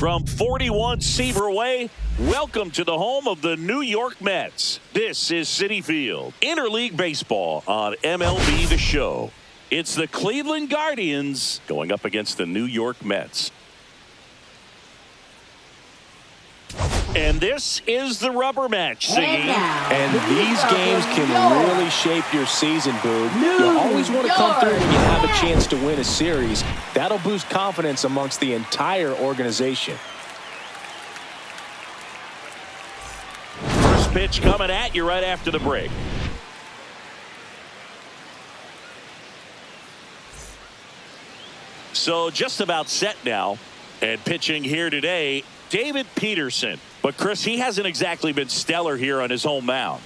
From 41 Seaver Way, welcome to the home of the New York Mets. This is Citi Field, Interleague Baseball on MLB The Show. It's the Cleveland Guardians going up against the New York Mets. And this is the rubber match, Siggy. And these games can really shape your season, Boog. You always want to come through when you have a chance to win a series. That'll boost confidence amongst the entire organization. First pitch coming at you right after the break. So just about set now. And pitching here today, David Peterson. But, Chris, he hasn't exactly been stellar here on his home mound.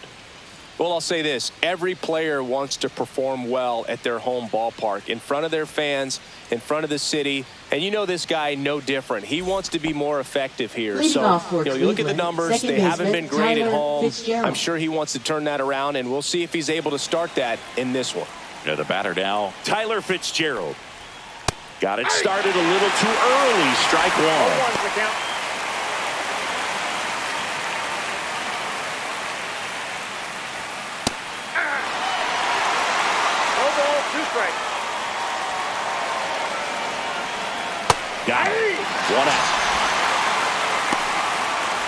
Well, I'll say this. Every player wants to perform well at their home ballpark, in front of their fans, in front of the city. And you know this guy no different. He wants to be more effective here. So, you look at the numbers. They haven't been great at home. I'm sure he wants to turn that around, and we'll see if he's able to start that in this one. Yeah, the batter now, Tyler Fitzgerald. Got it started a little too early. Strike one. Got it. One out.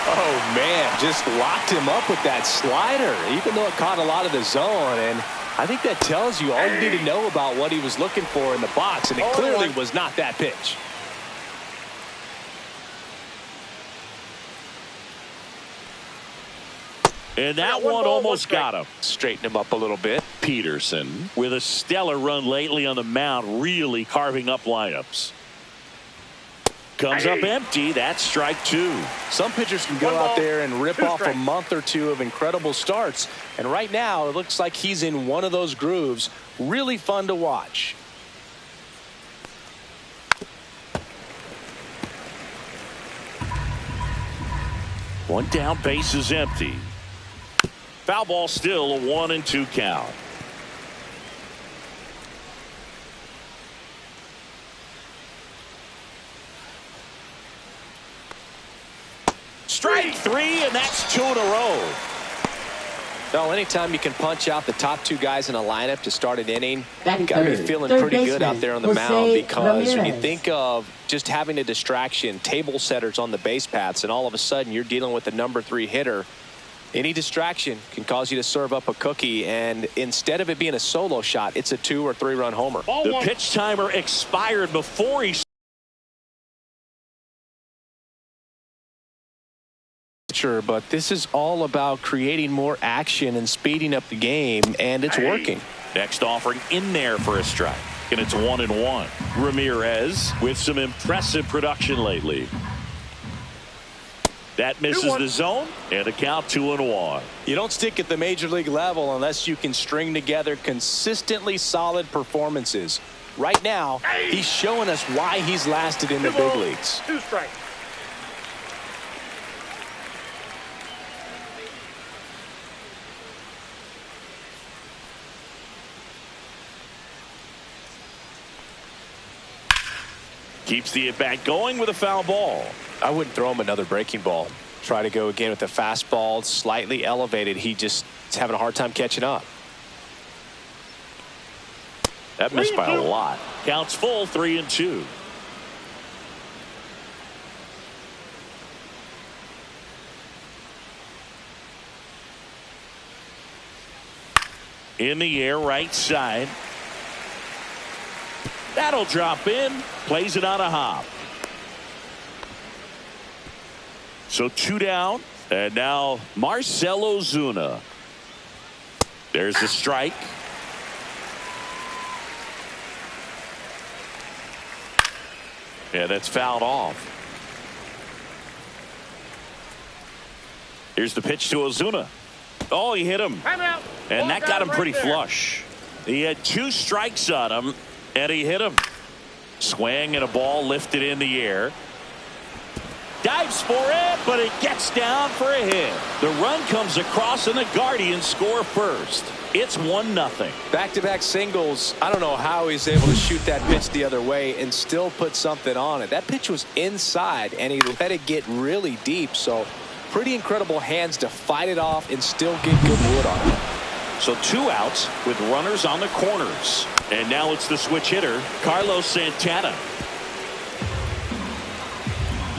Oh, man, just locked him up with that slider, even though it caught a lot of the zone. And I think that tells you all you need to know about what he was looking for in the box, and it clearly was not that pitch. And that one almost got him. Straighten him up a little bit. Peterson, with a stellar run lately on the mound, really carving up lineups. Comes up empty. That's strike two. Some pitchers can go out there and rip off a month or two of incredible starts. And right now, it looks like he's in one of those grooves. Really fun to watch. One down, base is empty. Foul ball still, a 1-2 count. Strike three, and that's two in a row. Well, anytime you can punch out the top two guys in a lineup to start an inning, you got to be feeling pretty good out there on the mound, because when you think of just having a distraction, table setters on the base paths, and all of a sudden you're dealing with the number 3 hitter, any distraction can cause you to serve up a cookie, and instead of it being a solo shot, it's a 2- or 3-run homer. The pitch timer expired before he but this is all about creating more action and speeding up the game, and it's working. Next offering in there for a strike, and it's 1-1. Ramirez with some impressive production lately. That misses the zone, and the count 2-1. You don't stick at the major league level unless you can string together consistently solid performances. Right now, he's showing us why he's lasted in the big leagues. 2 strikes. Keeps the at-bat going with a foul ball. I wouldn't throw him another breaking ball. Try to go again with the fastball, slightly elevated. He just is having a hard time catching up. That missed by a lot. Counts full, 3-2. In the air, right side. That'll drop in. Plays it on a hop. So 2 down. And now Marcell Ozuna. There's the strike. Yeah, that's fouled off. Here's the pitch to Ozuna. Oh, he hit him. And that got him pretty flush. He had 2 strikes on him, and he hit him. Swing and a ball lifted in the air. Dives for it, but it gets down for a hit. The run comes across, and the Guardians score first. It's 1-0. Back-to-back singles. I don't know how he's able to shoot that pitch the other way and still put something on it. That pitch was inside, and he let it get really deep. So pretty incredible hands to fight it off and still get good wood on it. So 2 outs with runners on the corners. And now it's the switch hitter, Carlos Santana.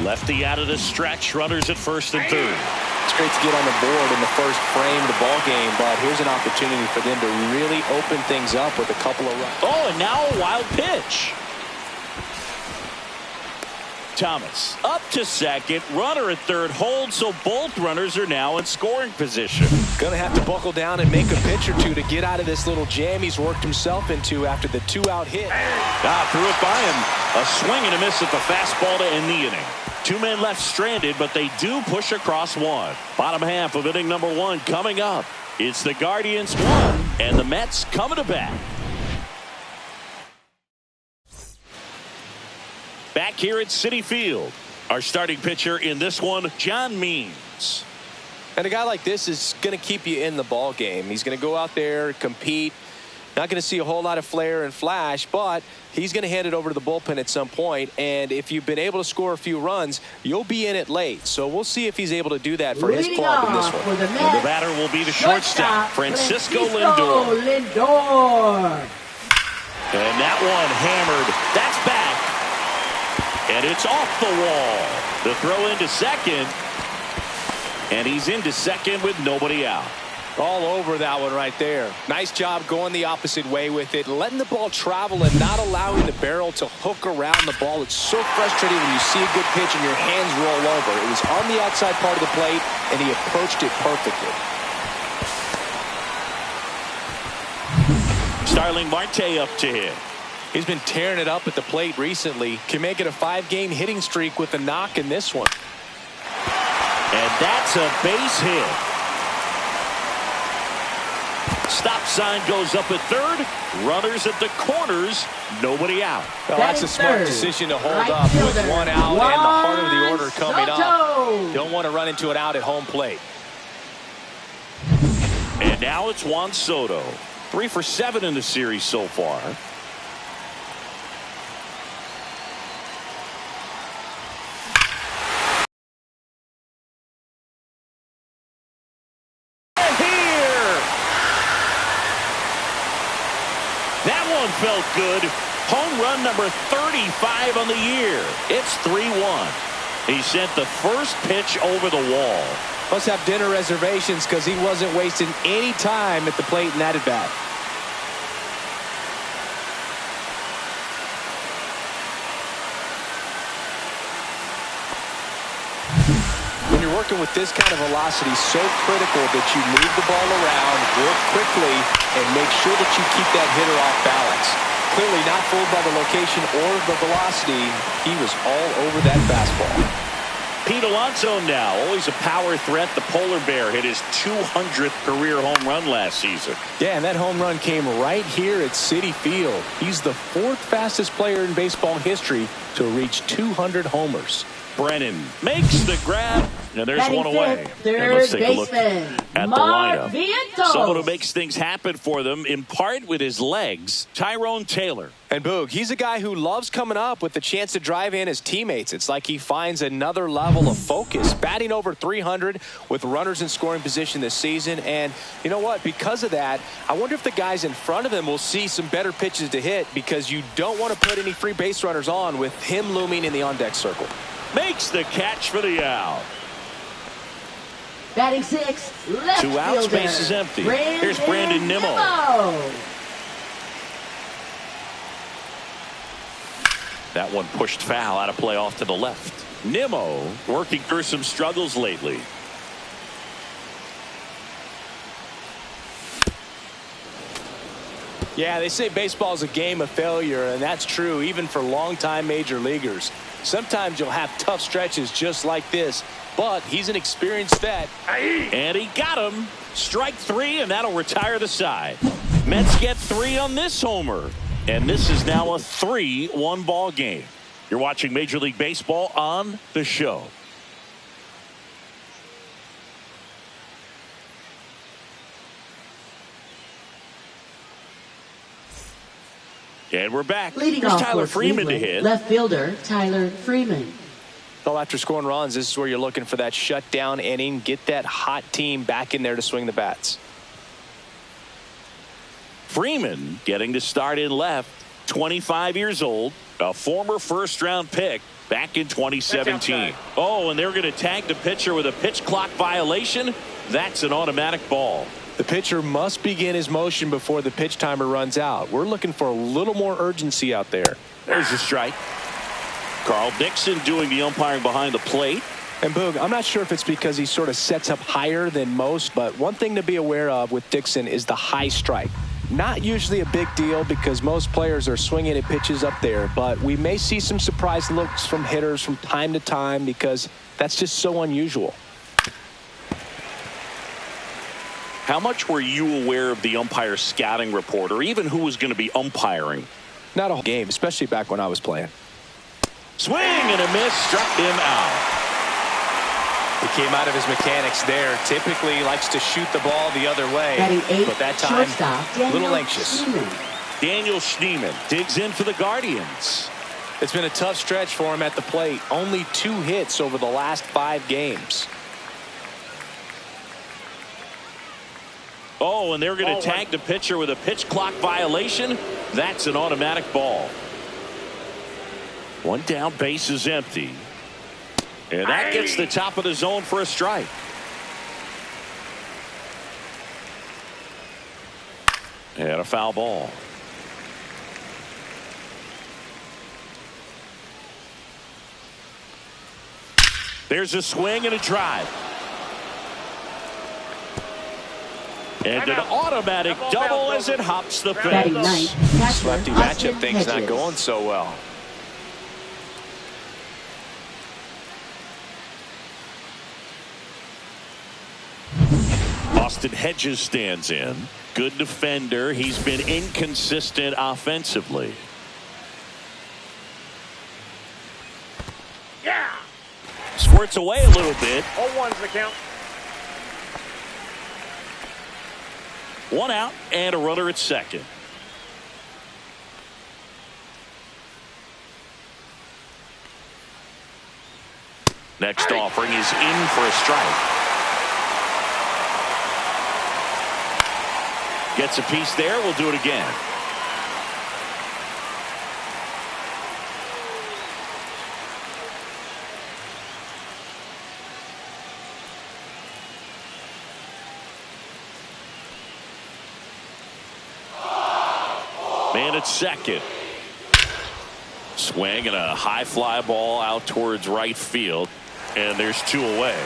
Lefty out of the stretch, runners at first and third. It's great to get on the board in the first frame of the ball game, but here's an opportunity for them to really open things up with a couple of runs. Oh, and now a wild pitch. Thomas up to second, runner at third, hold, so both runners are now in scoring position. Gonna have to buckle down and make a pitch or two to get out of this little jam he's worked himself into after the 2-out hit. Threw it by him. A swing and a miss at the fastball to end the inning. 2 men left stranded, but they do push across one. Bottom half of inning number 1 coming up. It's the Guardians 1 and the Mets coming to bat. Back here at Citi Field, our starting pitcher in this one, John Means. And a guy like this is going to keep you in the ball game. He's going to go out there, compete. Not going to see a whole lot of flair and flash, but he's going to hand it over to the bullpen at some point. And if you've been able to score a few runs, you'll be in it late. So we'll see if he's able to do that for his club in this one. The batter will be the shortstop, Francisco Lindor. And that one hammered. That's back. And it's off the wall. The throw into second. And he's into second with nobody out. All over that one right there. Nice job going the opposite way with it, letting the ball travel and not allowing the barrel to hook around the ball. It's so frustrating when you see a good pitch and your hands roll over. It was on the outside part of the plate, and he approached it perfectly. Starling Marte up to hit. He's been tearing it up at the plate recently. Can make it a 5-game hitting streak with a knock in this one. And that's a base hit. Stop sign goes up at third. Runners at the corners. Nobody out. Well, that's a smart decision to hold up with 1 out and the heart of the order coming up. Don't want to run into an out at home plate. And now it's Juan Soto. 3 for 7 in the series so far. Felt good. Home run number 35 on the year. It's 3-1. He sent the first pitch over the wall. Must have dinner reservations because he wasn't wasting any time at the plate in that at bat. When you're working with this kind of velocity, so critical that you move the ball around, work quickly, and make sure that you keep that hitter off balance. Clearly not fooled by the location or the velocity. He was all over that fastball. Pete Alonso now, always a power threat. The polar bear hit his 200th career home run last season. Yeah, and that home run came right here at Citi Field. He's the 4th fastest player in baseball history to reach 200 homers. Brennan makes the grab, and there's one away. And let's take a look at the lineup. Vientos. Someone who makes things happen for them, in part with his legs, Tyrone Taylor. And Boog, he's a guy who loves coming up with the chance to drive in his teammates. It's like he finds another level of focus, batting over 300 with runners in scoring position this season. And you know what? Because of that, I wonder if the guys in front of him will see some better pitches to hit, because you don't want to put any free base runners on with him looming in the on-deck circle. Makes the catch for the out. Batting 6, left 2 outs, fielder. base is empty. Here's Brandon Nimmo. That one pushed foul, out of play off to the left. Nimmo working through some struggles lately. Yeah, they say baseball is a game of failure, and that's true even for longtime major leaguers. Sometimes you'll have tough stretches just like this, but he's an experienced vet. And he got him. Strike 3, and that'll retire the side. Mets get 3 on this homer. And this is now a 3-1 ball game. You're watching Major League Baseball on The Show. And we're back. Leading Here's off Tyler for Freeman to Cleveland, hit. left fielder Tyler Freeman. Well, after scoring runs, this is where you're looking for that shutdown inning. Get that hot team back in there to swing the bats. Freeman getting to start in left, 25 years old, a former first-round pick back in 2017. Oh, and they're going to tag the pitcher with a pitch clock violation. That's an automatic ball. The pitcher must begin his motion before the pitch timer runs out. We're looking for a little more urgency out there. There's a strike. Carl Dixon doing the umpiring behind the plate. And Boog, I'm not sure if it's because he sort of sets up higher than most, but one thing to be aware of with Dixon is the high strike. Not usually a big deal because most players are swinging at pitches up there, but we may see some surprise looks from hitters from time to time because that's just so unusual. How much were you aware of the umpire's scouting report or even who was going to be umpiring? Not a whole game, especially back when I was playing. Swing and a miss, struck him out. He came out of his mechanics there. Typically likes to shoot the ball the other way, but that time a little anxious. Daniel Schneemann digs in for the Guardians. It's been a tough stretch for him at the plate. Only 2 hits over the last 5 games. Oh, and they're going to tag the pitcher with a pitch clock violation. That's an automatic ball. 1 down, base is empty. And that gets the top of the zone for a strike. And a foul ball. There's a swing and a drive. And an automatic double as it hops the fence. Lefty matchup thing's not going so well. Austin Hedges stands in. Good defender. He's been inconsistent offensively. Yeah. Squirts away a little bit. 0-1's the count. 1 out and a runner at second. Next offering is in for a strike. Gets a piece there. We'll do it again. Man at second. Swing and a high fly ball out towards right field. And there's 2 away.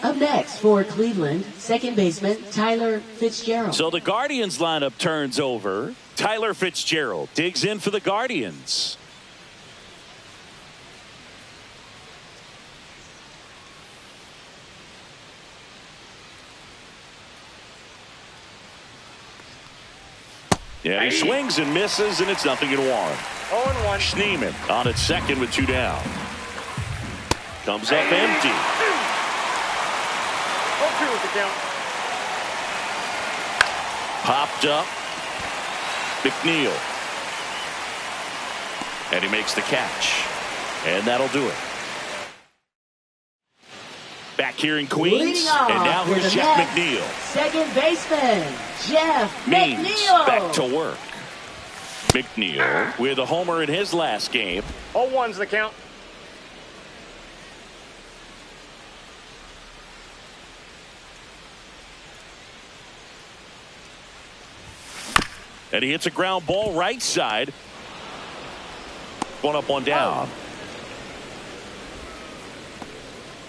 Up next for Cleveland, second baseman Tyler Fitzgerald. So the Guardians lineup turns over. Tyler Fitzgerald digs in for the Guardians. Yeah, he swings and misses, and it's 0-1. 0-1. Schneemann on at second with 2 down. Comes up empty. 0-2 with the count. Popped up. McNeil. And he makes the catch. And that'll do it. Back here in Queens. And now here's Jeff McNeil. Second baseman, Jeff Means McNeil. back to work. McNeil with a homer in his last game. 0-1's the count. And he hits a ground ball right side. 1 up, 1 down.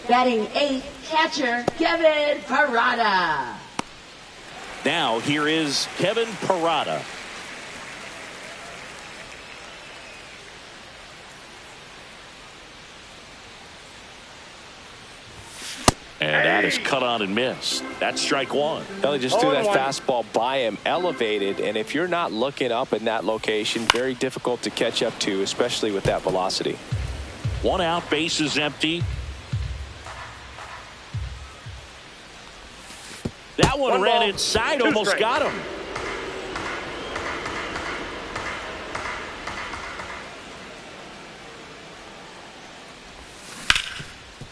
Batting 8th, catcher Kevin Parada. Now here is Kevin Parada. And that is cut on and missed. That's strike 1. Well, he just threw that fastball by him, elevated, and if you're not looking up in that location, very difficult to catch up to, especially with that velocity. 1 out, base is empty. That one ran ball, inside, 2 almost strikes. got him.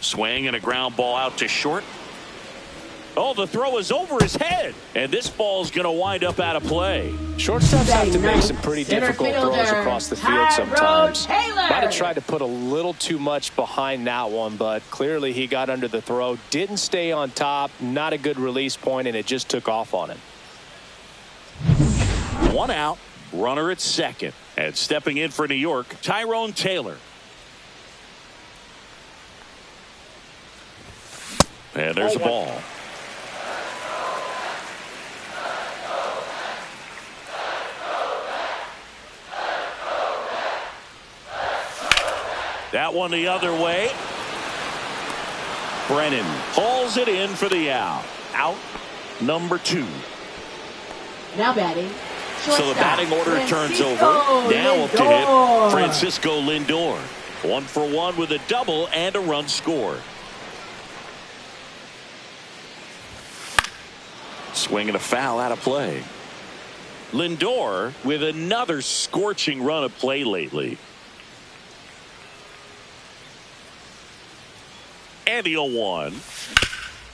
Swing and a ground ball out to short. Oh, the throw is over his head, and this ball's going to wind up out of play. Shortstops have to make some pretty difficult throws across the field sometimes. Taylor. Might have tried to put a little too much behind that one, but clearly he got under the throw, didn't stay on top, not a good release point, and it just took off on him. 1 out, runner at second, and stepping in for New York, Tyrone Taylor. And there's a ball. That one the other way. Brennan hauls it in for the out. Out number 2. Now batting. So the batting order turns over. Now up to hit Francisco Lindor. 1 for 1 with a double and a run scored. Swing and a foul out of play. Lindor with another scorching run of play lately. And the 0-1.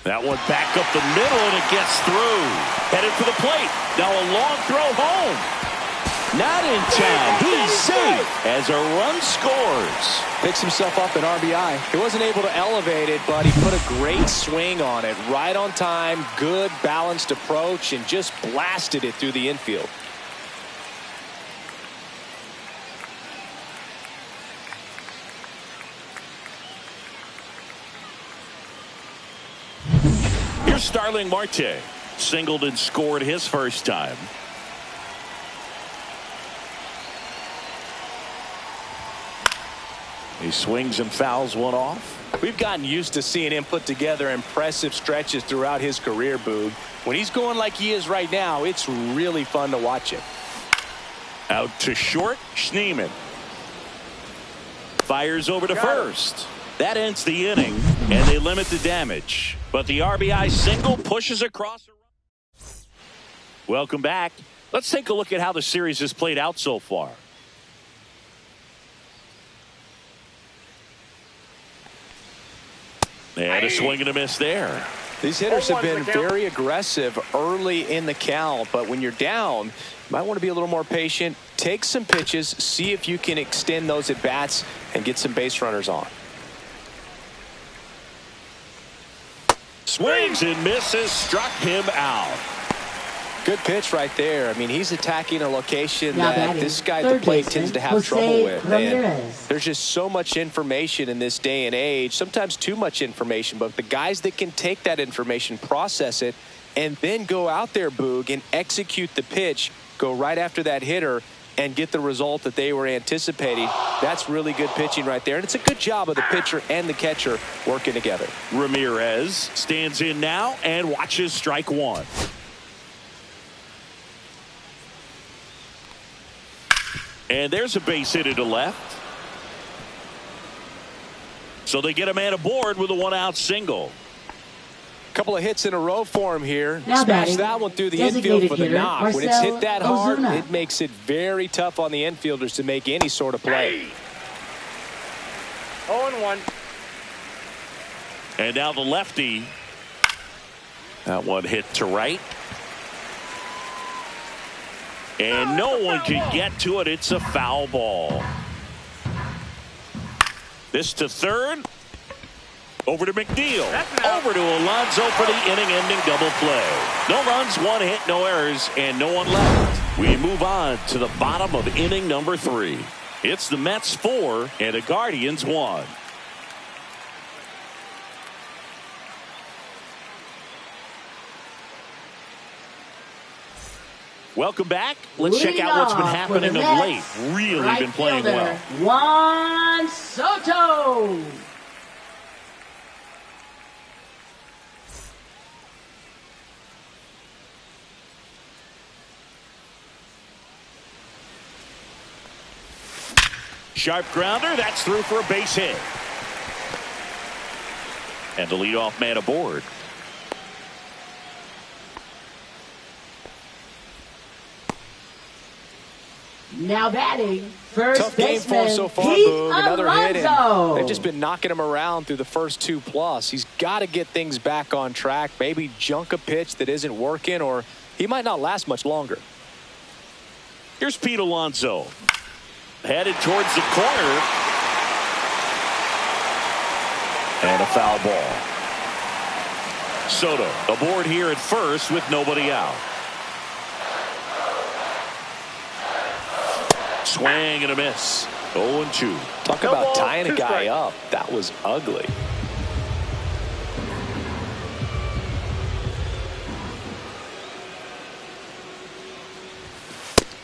That one back up the middle, and it gets through. Headed for the plate. Now a long throw home. Not in time. He's safe as a run scores. Picks himself up an RBI. He wasn't able to elevate it, but he put a great swing on it. Right on time, good balanced approach, and just blasted it through the infield. Here's Starling Marte. Singled and scored his first time. He swings and fouls one off. We've gotten used to seeing him put together impressive stretches throughout his career, Boog. When he's going like he is right now, it's really fun to watch him. Out to short, Schneemann. Fires over to first. That ends the inning, and they limit the damage. But the RBI single pushes across. Welcome back. Let's take a look at how the series has played out so far. And a swing and a miss there. These hitters have been very aggressive early in the count, but when you're down, you might want to be a little more patient. Take some pitches, see if you can extend those at bats and get some base runners on. Swings and misses, struck him out. Good pitch right there. I mean, he's attacking a location Now that batting, this guy at the plate tends to have Jose trouble with. Ramirez. And there's just so much information in this day and age, sometimes too much information, but the guys that can take that information, process it, and then go out there, Boog, and execute the pitch, go right after that hitter, and get the result that they were anticipating. That's really good pitching right there. And it's a good job of the pitcher and the catcher working together. Ramirez stands in now and watches strike one. And there's a base hit to left. So they get a man aboard with a 1-out single. Couple of hits in a row for him here. Now Smash batting, that one through the designated infield for the hitter, knock. When it's hit that hard, Ozuna. it makes it very tough on the infielders to make any sort of play. 0-1. And now the lefty. That one hit to right. And no one can get to it. It's a foul ball. This to third. Over to McNeil. Over to Alonso for the inning-ending double play. No runs, 1 hit, no errors, and no one left. We move on to the bottom of inning number 3. It's the Mets 4 and the Guardians 1. Welcome back. Let's check out what's been happening of late. Really been playing well. Juan Soto. Sharp grounder. That's through for a base hit. And the leadoff man aboard. Now batting, first Tough game for baseman, him so far, Pete Boog. Another hit, and Alonso. they've just been knocking him around through the first 2+. He's got to get things back on track, maybe junk a pitch that isn't working, or he might not last much longer. Here's Pete Alonso. Headed towards the corner. And a foul ball. Soto aboard here at first with nobody out. Swing and a miss. 0-2. Talk about tying a guy up. That was ugly.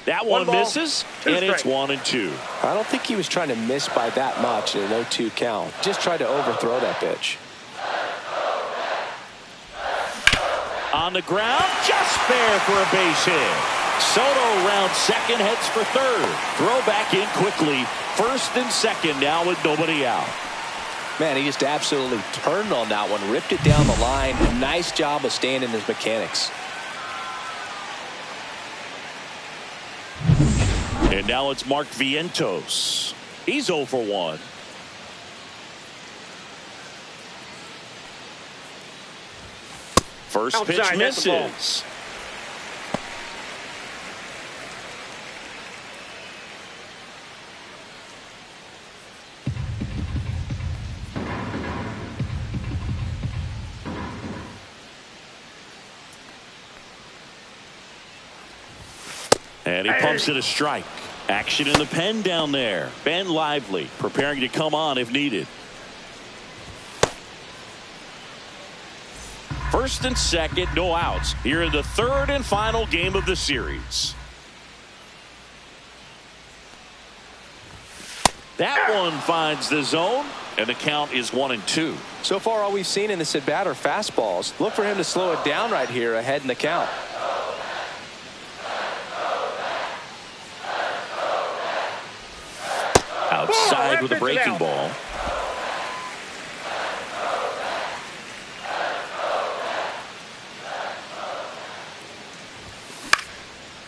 That one misses, and it's 1-2. I don't think he was trying to miss by that much in an 0-2 count. Just tried to overthrow that pitch. On the ground, just fair for a base hit. Soto round second, heads for third. Throw back in quickly. First and second now with nobody out. Man, he just absolutely turned on that one, ripped it down the line. Nice job of staying in his mechanics. And now it's Mark Vientos. He's 0 for 1. First pitch misses. And he pumps it a strike. Action in the pen down there. Ben Lively preparing to come on if needed. First and second, no outs. Here in the third and final game of the series. That one finds the zone, and the count is 1-2. So far, all we've seen in this at-bat are fastballs. Look for him to slow it down right here ahead in the count. Outside with a breaking ball.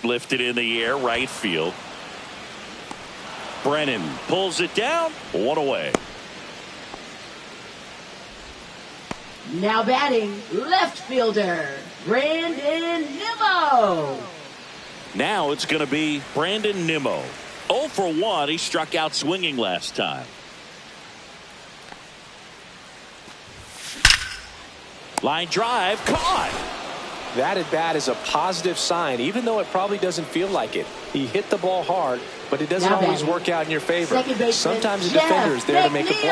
Lifted in the air, right field. Brennan pulls it down. One away. Now batting, left fielder, Brandon Nimmo. Now it's going to be Brandon Nimmo. 0 for 1. He struck out swinging last time. Line drive caught. That at bat is a positive sign, even though it probably doesn't feel like it. He hit the ball hard, but it doesn't always work out in your favor. Sometimes the defender is there to make a play.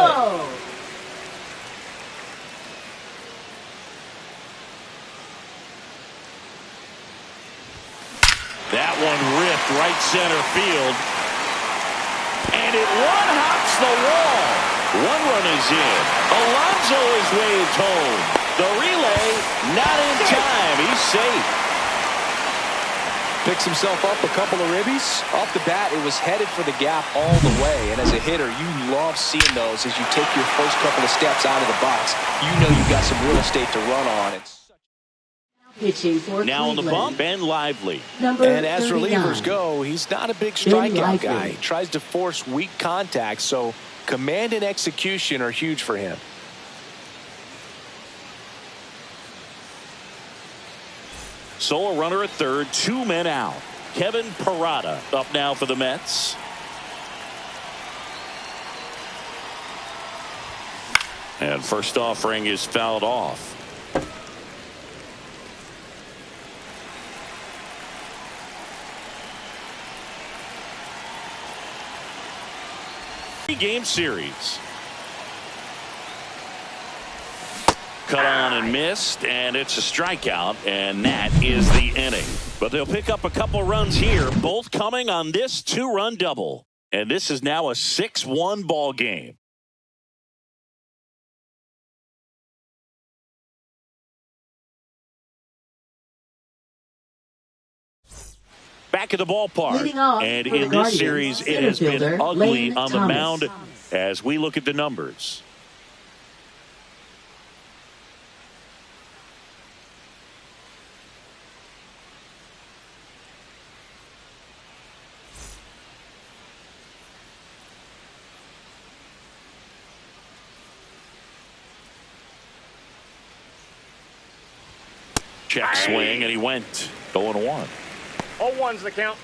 That one ripped right center field. And it one-hops the wall. One run is in. Alonso is waved home. The relay not in time. He's safe. Picks himself up a couple of ribbies. Off the bat, it was headed for the gap all the way. And as a hitter, you love seeing those as you take your first couple of steps out of the box. You know you've got some real estate to run on. Pitching for now on the Cleveland, bump, Ben Lively. And as relievers go, he's not a big strikeout guy. He tries to force weak contact, so command and execution are huge for him. So a runner at third, 2 men out. Kevin Parada up now for the Mets. And first offering is fouled off. Game series. Cut on and missed, and it's a strikeout, and that is the inning. But they'll pick up a couple runs here, both coming on this 2-run double. And this is now a 6-1 ball game. Back at the ballpark, and in this series it has been ugly on the mound as we look at the numbers. Check swing, and he went 0-1. 0-1's the count.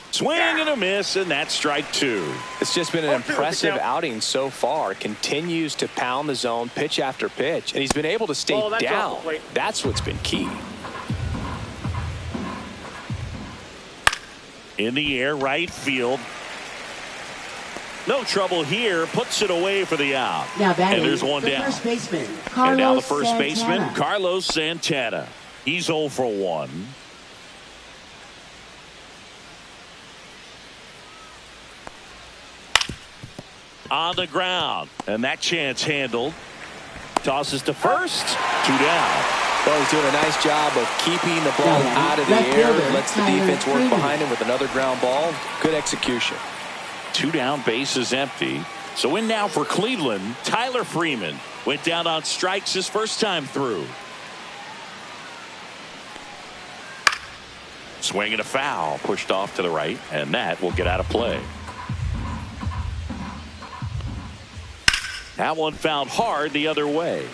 Swing and a miss, and that's strike 2. It's just been an impressive outing so far. Continues to pound the zone pitch after pitch, and he's been able to stay down. That's what's been key. In the air, right field. No trouble here. Puts it away for the out. Now batting, and there's one down. First baseman, and now the first baseman, Carlos Santana. He's 0 for 1. On the ground, and that chance handled. Tosses to first. 2 down. Well, he's doing a nice job of keeping the ball out of the air. Lets the defense work behind him with another ground ball. Good execution. 2 down, bases empty. So in now for Cleveland, Tyler Freeman went down on strikes his first time through. Swing and a foul, pushed off to the right, and that will get out of play. That one fouled hard the other way.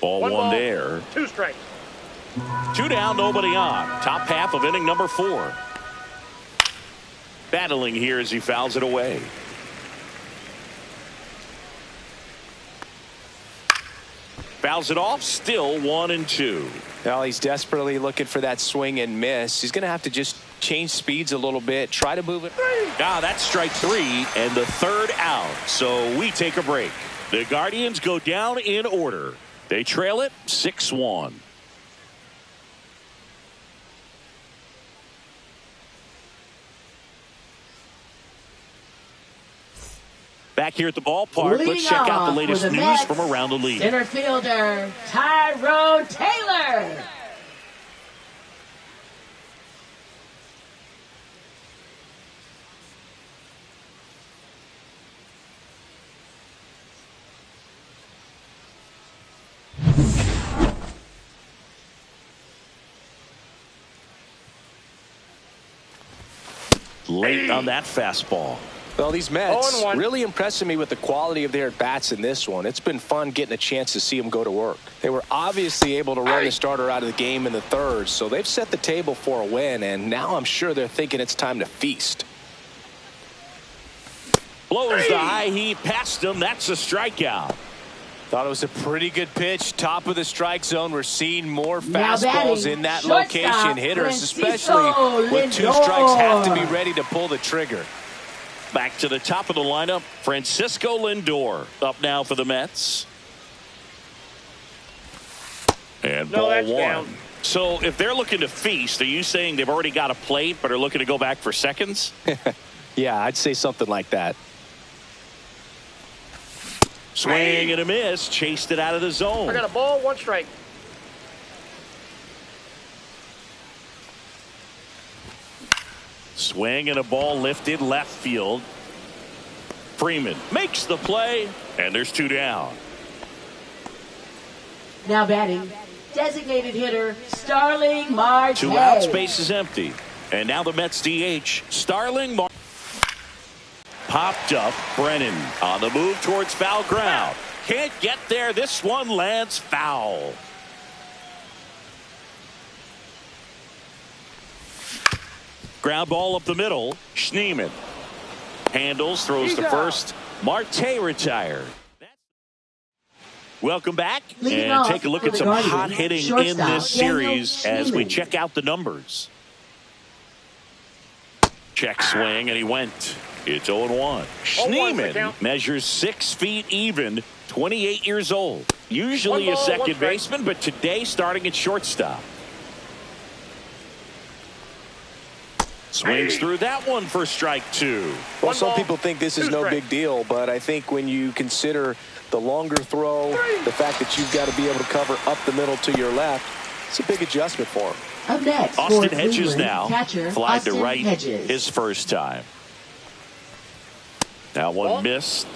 Ball one there. 2 strikes. 2 down, nobody on. Top half of inning number 4. Battling here as he fouls it away. Fouls it off, still 1-2. Well, he's desperately looking for that swing and miss. He's going to have to just change speeds a little bit, try to move it. That's strike 3 and the third out. So we take a break. The Guardians go down in order. They trail it 6-1. Back here at the ballpark, let's check out the latest news from around the league. Center fielder, Tyrone Taylor. Late on that fastball. Well, these Mets 0-1. really impressing me with the quality of their at-bats in this one. It's been fun getting a chance to see them go to work. They were obviously able to run the starter out of the game in the third, so they've set the table for a win, and now I'm sure they're thinking it's time to feast. Blows the high heat past him. That's a strikeout. Thought it was a pretty good pitch. Top of the strike zone. We're seeing more fastballs in that location. Hitters, especially with 2 strikes, have to be ready to pull the trigger. Back to the top of the lineup, Francisco Lindor up now for the Mets. And ball 1. Down. So if they're looking to feast, are you saying they've already got a plate but are looking to go back for seconds? Yeah, I'd say something like that. Swing and a miss. Chased it out of the zone. I got a ball, 1 strike. Swing and a ball lifted left field. Freeman makes the play, and there's 2 down. Now batting, designated hitter, Starling Marte. 2 outs, base is empty. And now the Mets DH, Starling Marte. Popped up, Brennan on the move towards foul ground. Can't get there. This one lands foul. Ground ball up the middle. Schneemann handles, throws to first. Marte retired. Welcome back and take a look at some hot hitting in this series as we check out the numbers. Check swing, and he went. It's 0-1. Schneemann measures 6 feet even, 28 years old. Usually a second baseman, but today starting at shortstop. Swings through that one for strike 2. Well, some people think this is no big deal, but I think when you consider the longer throw, the fact that you've got to be able to cover up the middle to your left, it's a big adjustment for him. Up next, Austin Hedges now. Catcher, Flied to Austin right Hedges. his first time. That one missed.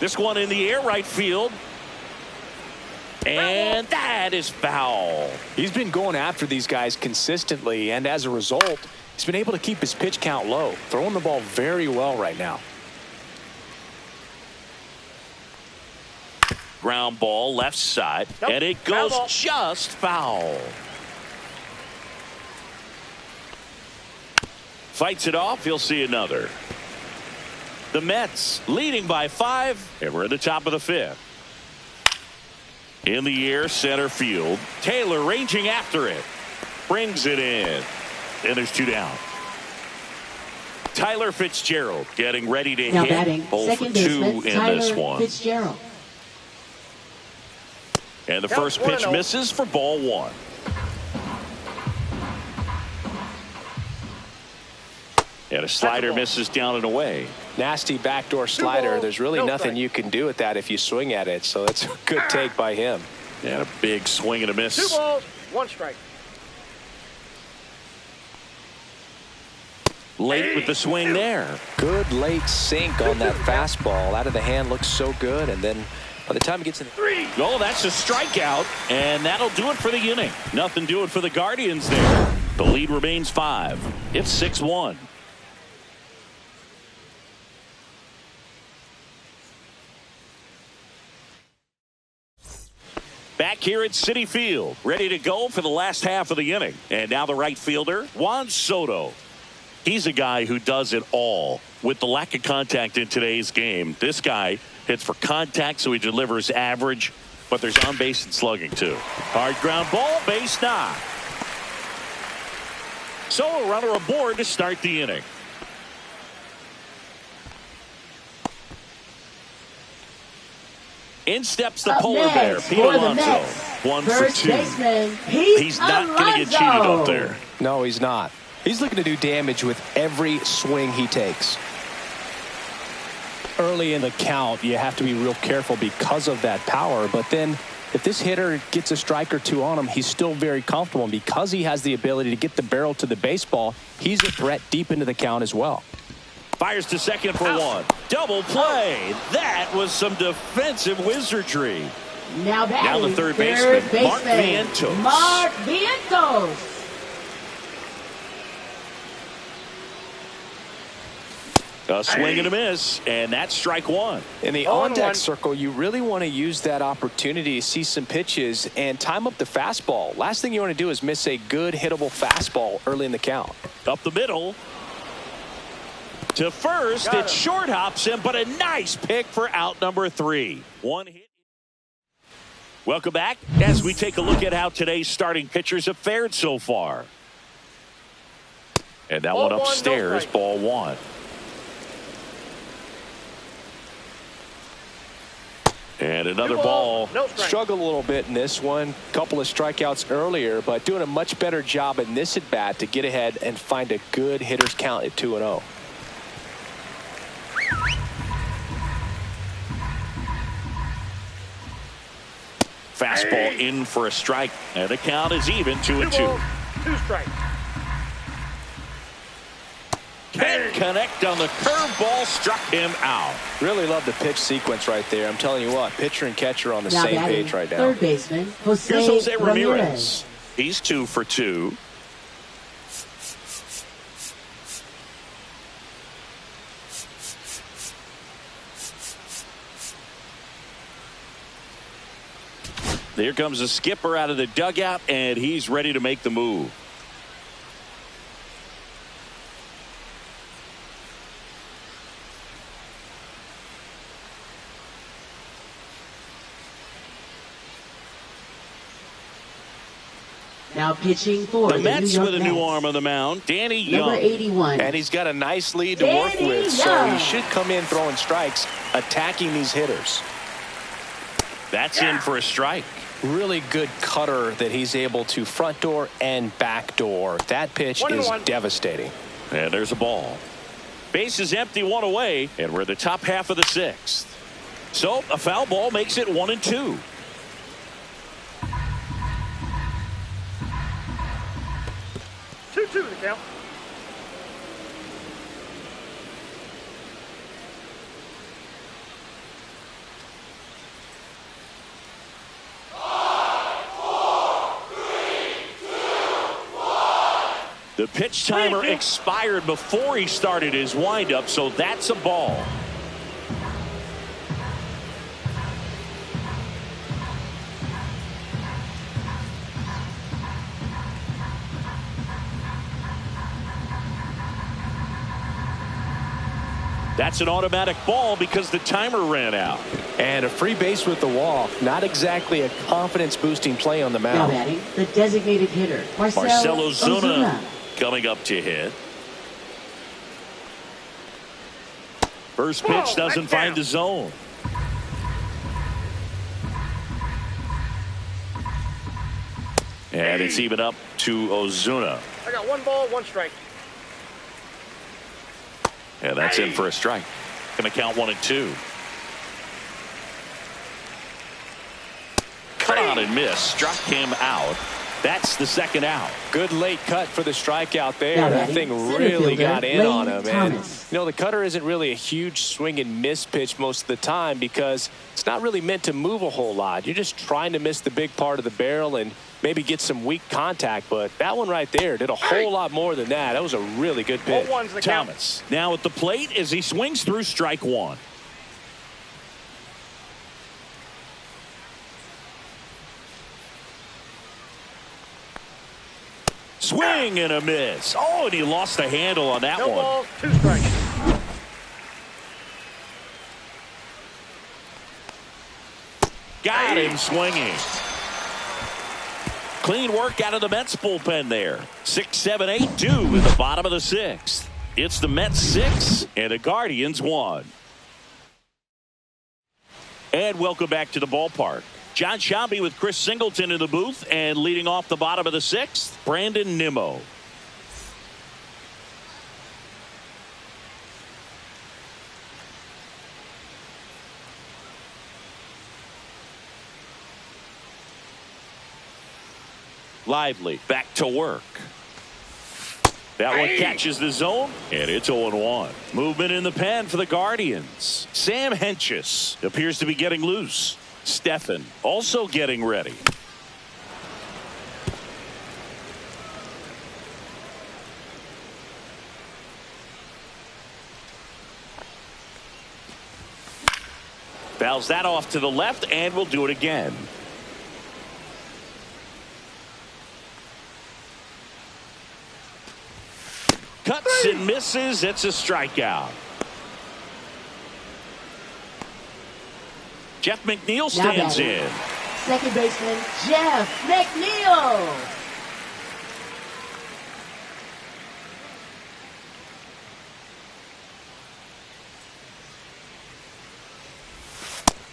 This one in the air, right field. And that is foul. He's been going after these guys consistently, and as a result, he's been able to keep his pitch count low, throwing the ball very well right now. Ground ball left side, and it goes just foul. Fights it off. He'll see another. The Mets leading by 5, and we're at the top of the 5th. In the air, center field. Taylor ranging after it. Brings it in. And there's 2 down. Tyler Fitzgerald getting ready to now hit. Batting, 0 for 2 in Tyler this one. Fitzgerald. And the first pitch misses for ball 1. And a slider misses down and away. Nasty backdoor slider. There's really nothing you can do with that if you swing at it. So it's a good take by him. And a big swing and a miss. 2 balls, 1 strike. Late with the swing there. Good late sink on that fastball. Out of the hand, looks so good. And then by the time it gets in the 3. Oh, that's a strikeout. And that'll do it for the inning. Nothing doing for the Guardians there. The lead remains 5. It's 6-1. Back here at Citi Field, ready to go for the last half of the inning. And now the right fielder, Juan Soto. He's a guy who does it all. With the lack of contact in today's game, this guy hits for contact, so he delivers average, but there's on base and slugging too. Hard ground ball, base knock. So a runner aboard to start the inning. In steps the polar bear, Pete Alonso. 1 for 2. Baseman, He's not going to get cheated up there. No, he's not. He's looking to do damage with every swing he takes. Early in the count, you have to be real careful because of that power. But then if this hitter gets a strike or 2 on him, he's still very comfortable. And because he has the ability to get the barrel to the baseball, he's a threat deep into the count as well. Fires to second for 1. Double play. That was some defensive wizardry. Now batting, the third baseman, Mark Vientos. Mark Vientos. A swing and a miss, and that's strike 1. In the on-deck circle, you really want to use that opportunity to see some pitches and time up the fastball. Last thing you want to do is miss a good hittable fastball early in the count. Up the middle. To first, it short hops him, but a nice pick for out number 3. 1 hit. Welcome back as we take a look at how today's starting pitchers have fared so far. And that one upstairs, ball 1. And another ball. Struggled a little bit in this one. Couple of strikeouts earlier, but doing a much better job in this at bat to get ahead and find a good hitter's count at 2-0. Fastball in for a strike, and the count is even 2-2. 2 strikes. Can't connect on the curveball, struck him out. Really love the pitch sequence right there. I'm telling you what, pitcher and catcher on the same page right now. Third baseman, Here's Jose Ramirez. He's 2 for 2. Here comes the skipper out of the dugout, and he's ready to make the move. Now pitching for the Mets with a new arm on the mound, Danny Young. Number 81. And he's got a nice lead to work with, so he should come in throwing strikes, attacking these hitters. That's in for a strike. Really good cutter that he's able to front door and back door. That pitch is devastating. And there's a ball. Base is empty, 1 away, and we're the top half of the 6th. So a foul ball makes it 1-2. Two to the count. The pitch timer expired before he started his windup, so that's a ball. That's an automatic ball because the timer ran out. And a free base with the walk. Not exactly a confidence-boosting play on the Now mound. batting, the designated hitter, Marcell Ozuna coming up to hit. First pitch doesn't find the zone. And it's even up to Ozuna. I got 1 ball, 1 strike. Yeah, that's in for a strike. Going to count 1-2. Cut on and miss. Struck him out. That's the second out. Good late cut for the strikeout there. That thing really got in on him. And, you know, the cutter isn't really a huge swing and miss pitch most of the time because it's not really meant to move a whole lot. You're just trying to miss the big part of the barrel and maybe get some weak contact. But that one right there did a whole lot more than that. That was a really good pitch. Thomas now at the plate as he swings through strike 1. Swing and a miss. Oh, and he lost the handle on that one. No balls, 2 strikes. Got him swinging. Clean work out of the Mets bullpen there. 6, 7, 8, 2 in the bottom of the 6th. It's the Mets 6 and the Guardians 1. And welcome back to the ballpark. John Shambi with Chris Singleton in the booth, and leading off the bottom of the 6th, Brandon Nimmo. Lively back to work. That one catches the zone, and it's 0-1. Movement in the pen for the Guardians. Sam Hentges appears to be getting loose. Stephan also getting ready. Fouls that off to the left, and we'll do it again. Cuts and misses. It's a strikeout. Jeff McNeil stands in. Second baseman, Jeff McNeil.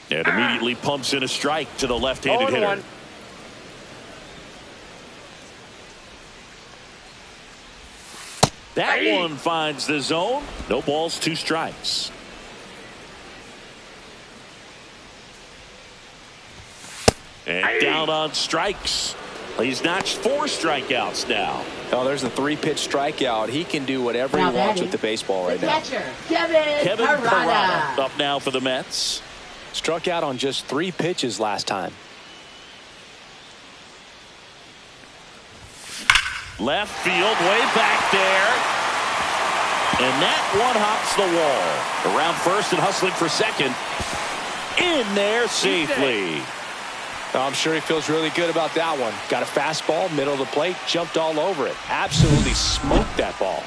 And immediately pumps in a strike to the left-handed hitter. 0-1. That one finds the zone. No balls, 2 strikes. And down on strikes. He's notched 4 strikeouts now. Oh, there's a 3-pitch strikeout. He can do whatever he wants with the baseball right now. Catcher, Kevin Parada. Up now for the Mets. Struck out on just 3 pitches last time. Left field, way back there. And that one hops the wall. Around first and hustling for second. In there safely. I'm sure he feels really good about that one. Got a fastball, middle of the plate, jumped all over it. Absolutely smoked that ball.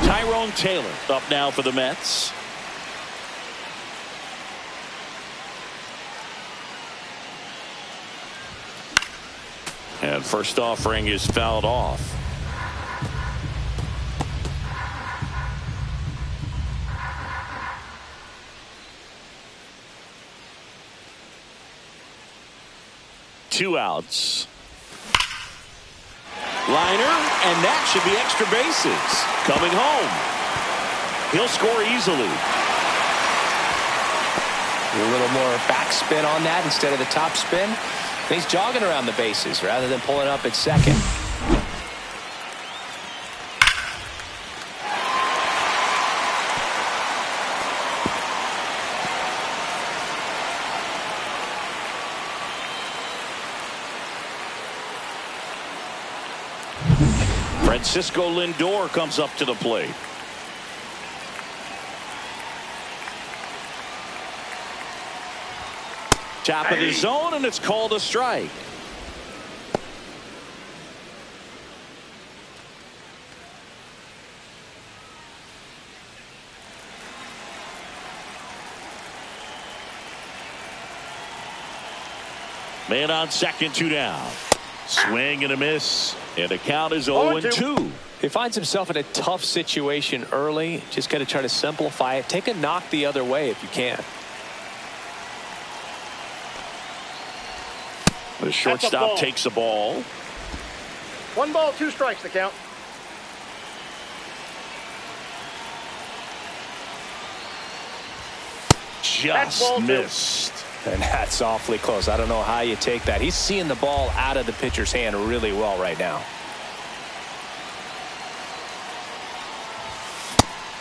Tyrone Taylor up now for the Mets. And first offering is fouled off. Two outs. Liner, and that should be extra bases. Coming home. He'll score easily. A little more backspin on that instead of the top spin. And he's jogging around the bases rather than pulling up at second. Francisco Lindor comes up to the plate. Top of the zone, and it's called a strike. Man on second, 2 down. Swing and a miss, and the count is 0-2. He finds himself in a tough situation early. Just got to try to simplify it. Take a knock the other way if you can. The shortstop takes the ball. 1 ball, 2 strikes the count. Just missed. And that's awfully close. I don't know how you take that. He's seeing the ball out of the pitcher's hand really well right now.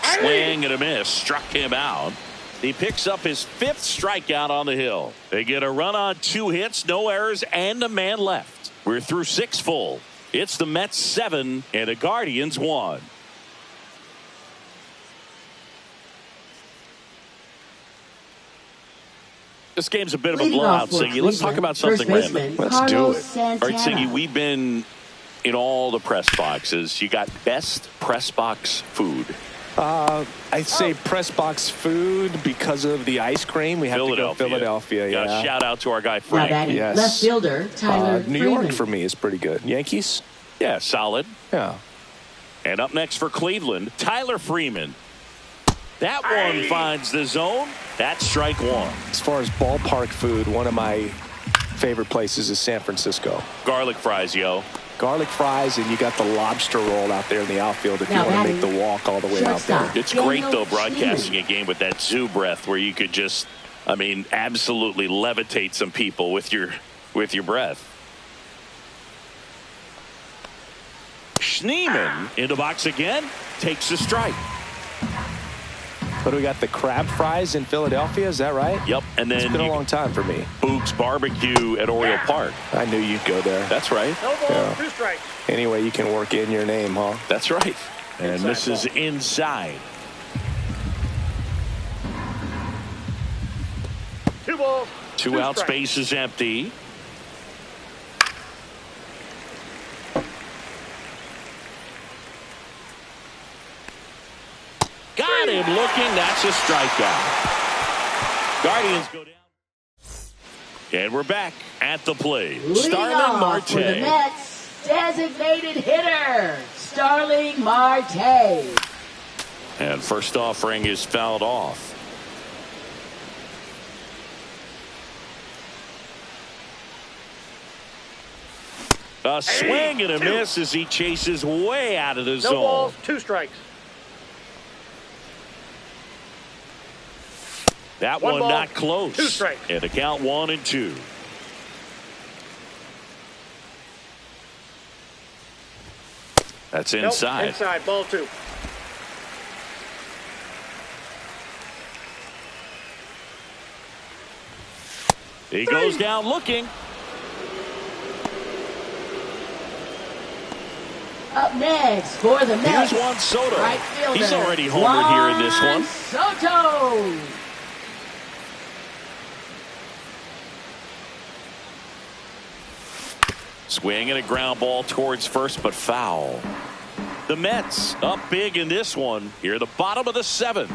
Swing and a miss. Struck him out. He picks up his 5th strikeout on the hill. They get a run on 2 hits, no errors, and a man left. We're through 6 full. It's the Mets 7 and the Guardians 1. This game's a bit of a blowout, Siggy. Let's talk about something random. Let's do it. Santana. All right, Siggy, we've been in all the press boxes. You got best press box food. I'd say press box food because of the ice cream. We have to go Philadelphia. Yeah. Shout out to our guy Frank. Yes. Left fielder Tyler New York for me is pretty good. Yankees? Yeah, solid. Yeah. And up next for Cleveland, Tyler Freeman. That one finds the zone. That's strike 1. As far as ballpark food, one of my favorite places is San Francisco. Garlic fries, yo. Garlic fries, and you got the lobster roll out there in the outfield if you want to make the walk all the way out there. It's great, though, broadcasting a game with that zoo breath where you could just, I mean, absolutely levitate some people with your breath. Schneemann in the box again, takes a strike. But we got the crab fries in Philadelphia, is that right? Yep, and then it's been a long time for me. Boog's Barbecue at Oriole Park. I knew you'd go there. That's right. No ball, 2 strikes. Anyway, you can work in your name, huh? That's right. And Inside this is inside. 2 balls. 2 out, strikes. space is empty. Got him looking. That's a strikeout. Guardians go down. And we're back at the plate. Starling Marte. For the Mets, designated hitter, Starling Marte. And first offering is fouled off. A swing and a miss as he chases way out of the zone. No balls, 2 strikes. That 1 one ball, not close. 2 strikes. And the count 1-2. That's inside. Nope, inside, ball 2. He goes down looking. Up next for the Mets. Here's Juan Soto. Right fielder, He's already homered here in this one. Soto. Swing and a ground ball towards first, but foul. The Mets up big in this one. Here at the bottom of the 7th.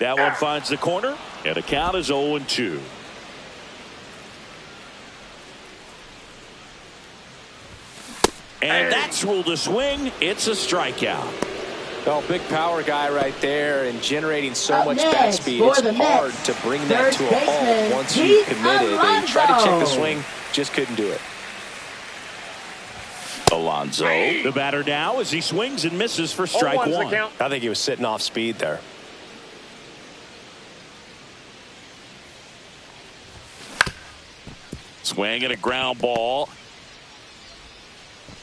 That one finds the corner, and the count is 0-2. And that's ruled a swing. It's a strikeout. Oh, big power guy right there and generating so Up much next bat speed. for It's the hard Mets, to bring that to a third halt baseman, once you committed. Alonso. They tried to check the swing, just couldn't do it. Alonso, the batter now as he swings and misses for strike 1. The count. I think he was sitting off speed there. Swing and a ground ball.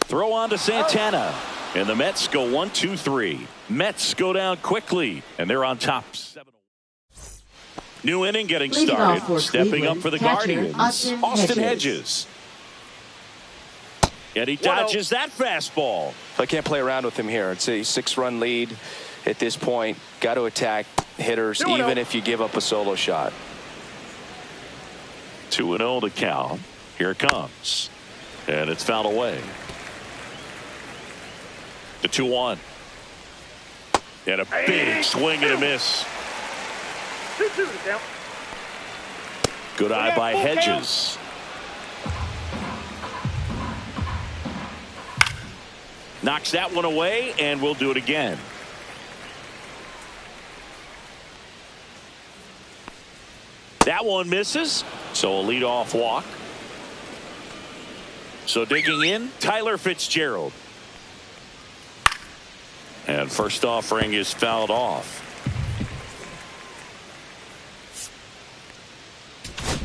Throw on to Santana. And the Mets go 1-2-3. Mets go down quickly, and they're on top 7. New inning getting started. Stepping up for the Guardians, Austin Hedges. And he dodges that fastball. I can't play around with him here. It's a 6-run lead at this point. Got to attack hitters even if you give up a solo shot. 2-0 to count. Here it comes. And it's fouled away. The 2-1. And a big swing and a miss. 2-2 to count. Good eye by Hedges. Knocks that one away, and we'll do it again. That one misses, so a leadoff walk. So digging in, Tyler Fitzgerald. And first offering is fouled off.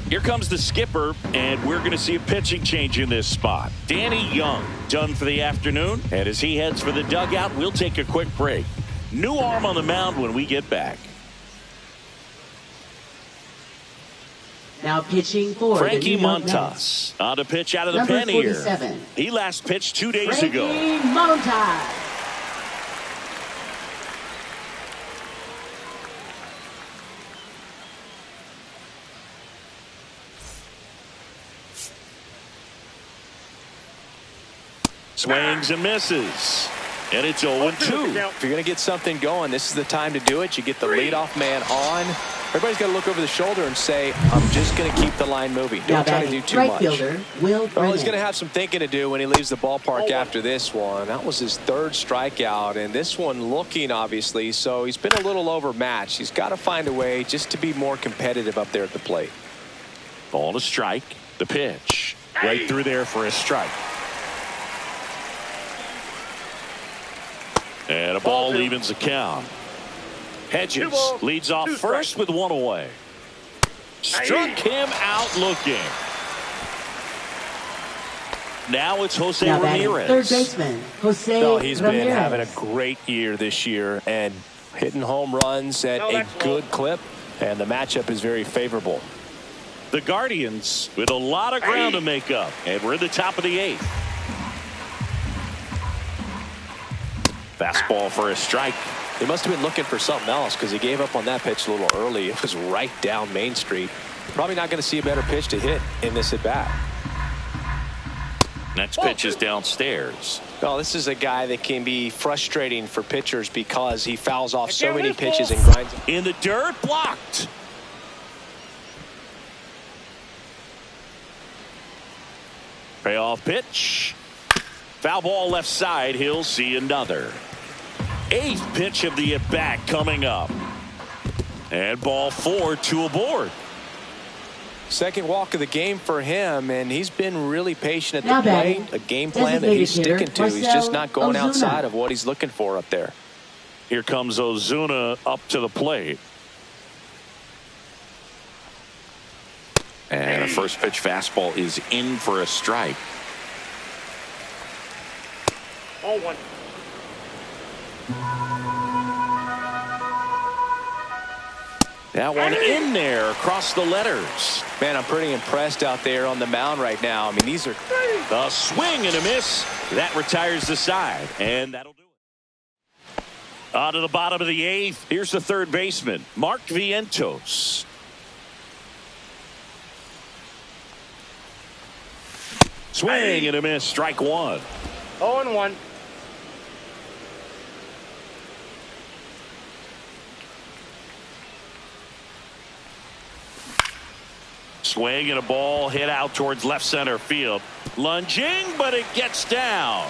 Here comes the skipper, and we're going to see a pitching change in this spot. Danny Young done for the afternoon, and as he heads for the dugout, we'll take a quick break. New arm on the mound when we get back. Now pitching for Frankie the New York Montas Mets. on to pitch out of the Number pen here. 47. He last pitched 2 days Frankie ago. Montas. Swings and misses. And it's 0-2. If you're going to get something going, this is the time to do it. You get the leadoff man on. Everybody's got to look over the shoulder and say, I'm just going to keep the line moving. Don't try to do too much. Fielder, well, he's going to have some thinking to do when he leaves the ballpark after this one. That was his 3rd strikeout, and this one looking, obviously, so he's been a little overmatched. He's got to find a way just to be more competitive up there at the plate. Ball to strike. The pitch. Right through there for a strike. And a ball evens the count. Hedges leads off first with 1 away. Struck him out looking. Now it's Jose Ramirez. Third baseman, Jose No, he's Ramirez. been having a great year this year and hitting home runs at a good clip, and the matchup is very favorable. The Guardians with a lot of ground to make up, and we're in the top of the 8th. Fastball for a strike. He must have been looking for something else because he gave up on that pitch a little early. It was right down Main Street. Probably not going to see a better pitch to hit in this at bat. Next pitch is downstairs. Well, this is a guy that can be frustrating for pitchers because he fouls off so many pitches and grinds. In the dirt, blocked. Payoff pitch. Foul ball left side. He'll see another. 8th pitch of the at-bat coming up. And ball 4, 2 aboard. Second walk of the game for him, and he's been really patient at the plate. A game plan that he's sticking to. He's just not going outside of what he's looking for up there. Here comes Ozuna up to the plate. And a first pitch fastball is in for a strike. 0-1. That one in there across the letters. Man, I'm pretty impressed out there on the mound right now. I mean, these are a swing and a miss. That retires the side, and that'll do it. On to the bottom of the 8th. Here's the third baseman, Mark Vientos. Swing and a miss. Strike 1. 0-1. Swing and a ball hit out towards left center field. Lunging, but it gets down.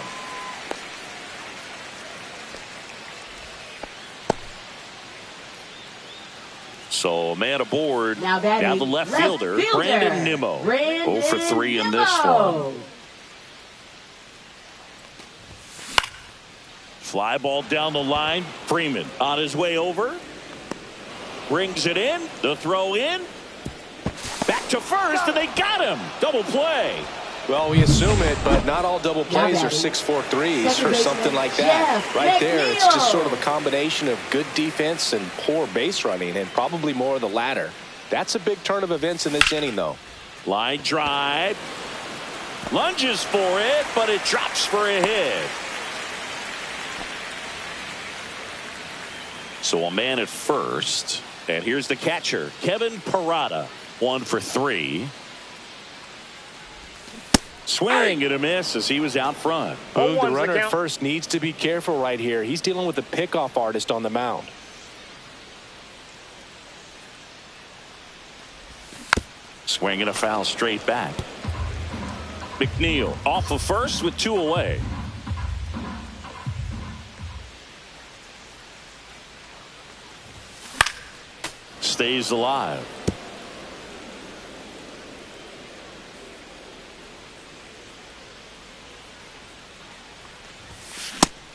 So a man aboard. Now the left fielder, Brandon Nimmo. 0 for 3 in this one. Fly ball down the line. Freeman on his way over. Brings it in. The throw in. Back to first, and they got him. Double play. Well, we assume it, but not all double plays are 6-4 threes or something like that. Right there, it's just sort of a combination of good defense and poor base running, and probably more of the latter. That's a big turn of events in this inning, though. Line drive. Lunges for it, but it drops for a hit. So a man at first. And here's the catcher, Kevin Parada. 1 for 3. Swing and a miss as he was out front. The runner at first needs to be careful right here. He's dealing with a pickoff artist on the mound. Swing and a foul straight back. McNeil off of first with 2 away. Stays alive.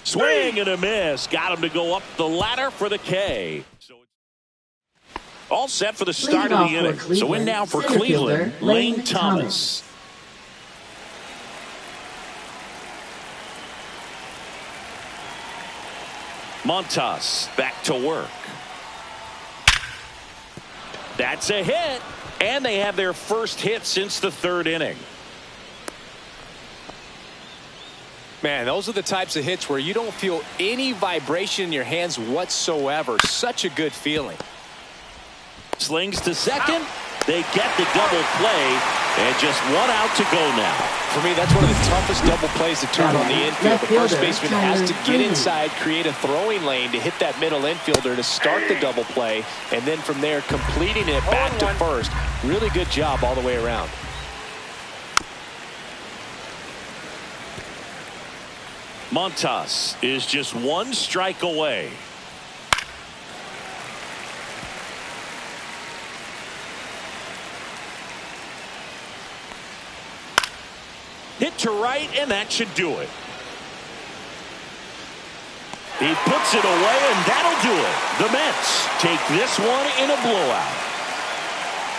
Swing and a miss. Got him to go up the ladder for the K. So all set for the start of the inning. So in now for Cleveland, Lane Thomas. Montas back to work. That's a hit. And they have their first hit since the 3rd inning. Man, those are the types of hits where you don't feel any vibration in your hands whatsoever. Such a good feeling. Slings to second. They get the double play. And just 1 out to go now. For me, that's one of the toughest double plays to turn on the infield. The first baseman has to get inside, create a throwing lane to hit that middle infielder to start the double play. And then from there, completing it back to first. Really good job all the way around. Montas is just 1 strike away. Hit to right, and that should do it. He puts it away, and that'll do it. The Mets take this one in a blowout.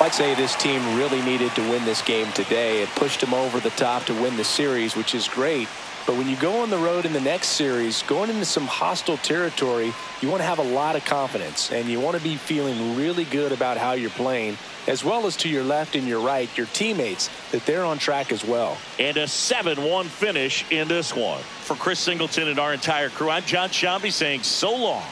I'd say this team really needed to win this game today. It pushed them over the top to win the series, which is great. But when you go on the road in the next series, going into some hostile territory, you want to have a lot of confidence, and you want to be feeling really good about how you're playing, as well as to your left and your right, your teammates, that they're on track as well. And a 7-1 finish in this one. For Chris Singleton and our entire crew, I'm John Shambi saying so long.